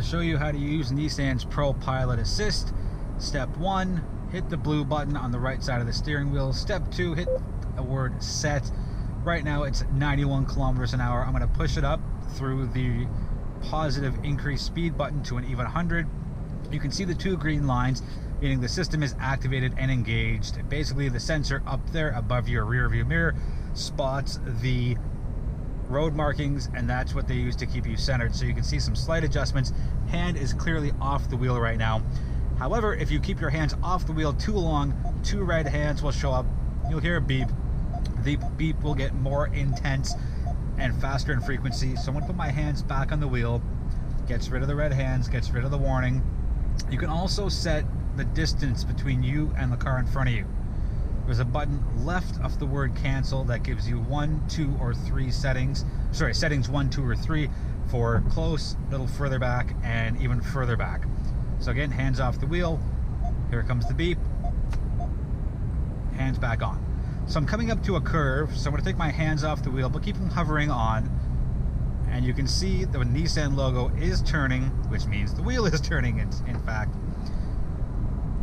to show you how to use Nissan's ProPILOT Assist. Step 1, hit the blue button on the right side of the steering wheel. Step 2, hit the word set. Right now it's 91 kilometers an hour. I'm going to push it up through the positive increase speed button to an even 100. You can see the two green lines, meaning the system is activated and engaged. Basically, the sensor up there above your rear view mirror spots the road markings, and that's what they use to keep you centered. So you can see some slight adjustments. Hand is clearly off the wheel right now. However, if you keep your hands off the wheel too long, two red hands will show up. You'll hear a beep. The beep will get more intense and faster in frequency. So I'm going to put my hands back on the wheel. Gets rid of the red hands, gets rid of the warning. You can also set the distance between you and the car in front of you. There's a button left of the word cancel that gives you 1, 2, or 3 settings. Sorry, settings 1, 2, or 3 for close, a little further back, and even further back. So again, hands off the wheel. Here comes the beep. Hands back on. So I'm coming up to a curve, so I'm going to take my hands off the wheel, but keep them hovering on. And you can see the Nissan logo is turning, which means the wheel is turning, in fact.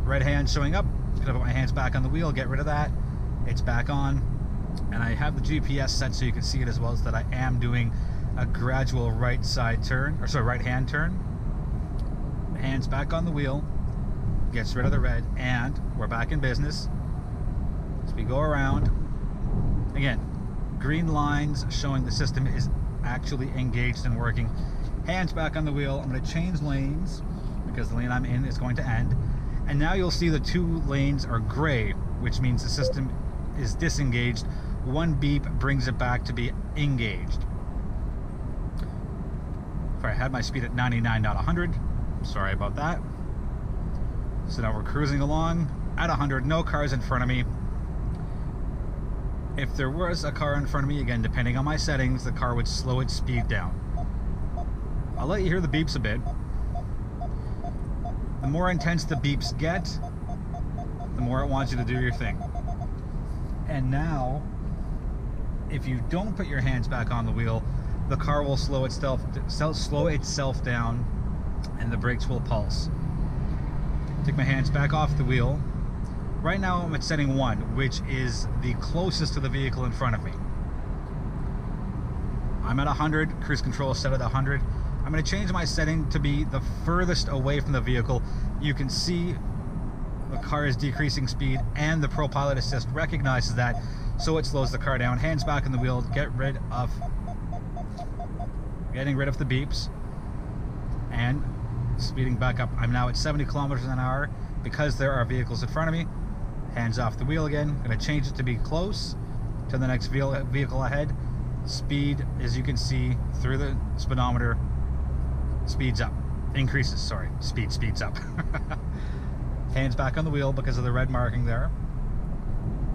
Red hand showing up. I'm gonna put my hands back on the wheel, get rid of that. It's back on. And I have the GPS set so you can see it as well, as that I am doing a gradual right side turn, or sorry, right hand turn. Hands back on the wheel, gets rid of the red, and we're back in business. As we go around, again, green lines showing the system is actually engaged and working. Hands back on the wheel. I'm going to change lanes because the lane I'm in is going to end. And now you'll see the two lanes are gray, which means the system is disengaged. One beep brings it back to be engaged. Sorry, I had my speed at 99, not 100. Sorry about that. So now we're cruising along at 100, no cars in front of me. If there was a car in front of me, again, depending on my settings, the car would slow its speed down. I'll let you hear the beeps a bit. The more intense the beeps get, the more it wants you to do your thing. And now, if you don't put your hands back on the wheel, the car will slow itself down, and the brakes will pulse. Take my hands back off the wheel. Right now I'm at setting 1, which is the closest to the vehicle in front of me. I'm at 100, cruise control is set at 100. I'm going to change my setting to be the furthest away from the vehicle. You can see the car is decreasing speed, and the ProPILOT Assist recognizes that, so it slows the car down. Hands back on the wheel, getting rid of the beeps, and speeding back up. I'm now at 70 kilometers an hour because there are vehicles in front of me. Hands off the wheel again. I'm going to change it to be close to the next vehicle ahead. Speed, as you can see through the speedometer, speeds up. Increases, sorry. Speeds up. Hands back on the wheel because of the red marking there.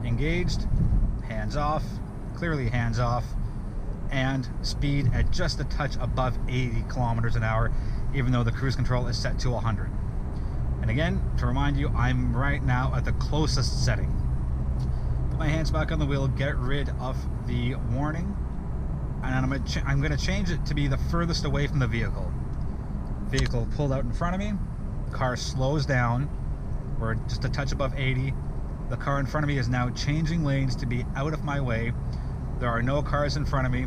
Engaged. Hands off. Clearly hands off. And speed at just a touch above 80 kilometers an hour, even though the cruise control is set to 100. And again, to remind you, I'm right now at the closest setting. Put my hands back on the wheel, get rid of the warning, and I'm going to change it to be the furthest away from the vehicle. Vehicle pulled out in front of me. Car slows down. We're just a touch above 80. The car in front of me is now changing lanes to be out of my way. There are no cars in front of me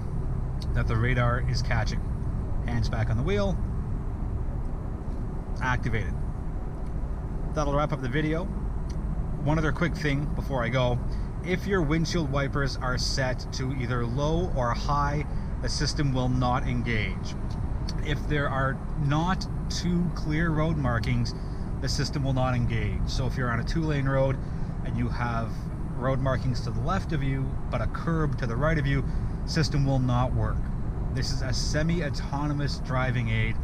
that the radar is catching. Hands back on the wheel. Activated. That'll wrap up the video. One other quick thing before I go. If your windshield wipers are set to either low or high, the system will not engage. If there are not two clear road markings, the system will not engage. So if you're on a 2-lane road and you have road markings to the left of you but a curb to the right of you, system will not work. This is a semi-autonomous driving aid,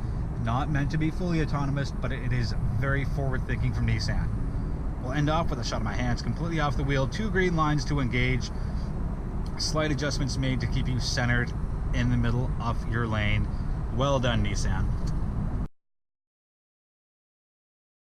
not meant to be fully autonomous, but it is very forward-thinking from Nissan. We'll end off with a shot of my hands completely off the wheel, 2 green lines to engage, slight adjustments made to keep you centered in the middle of your lane. Well done, Nissan.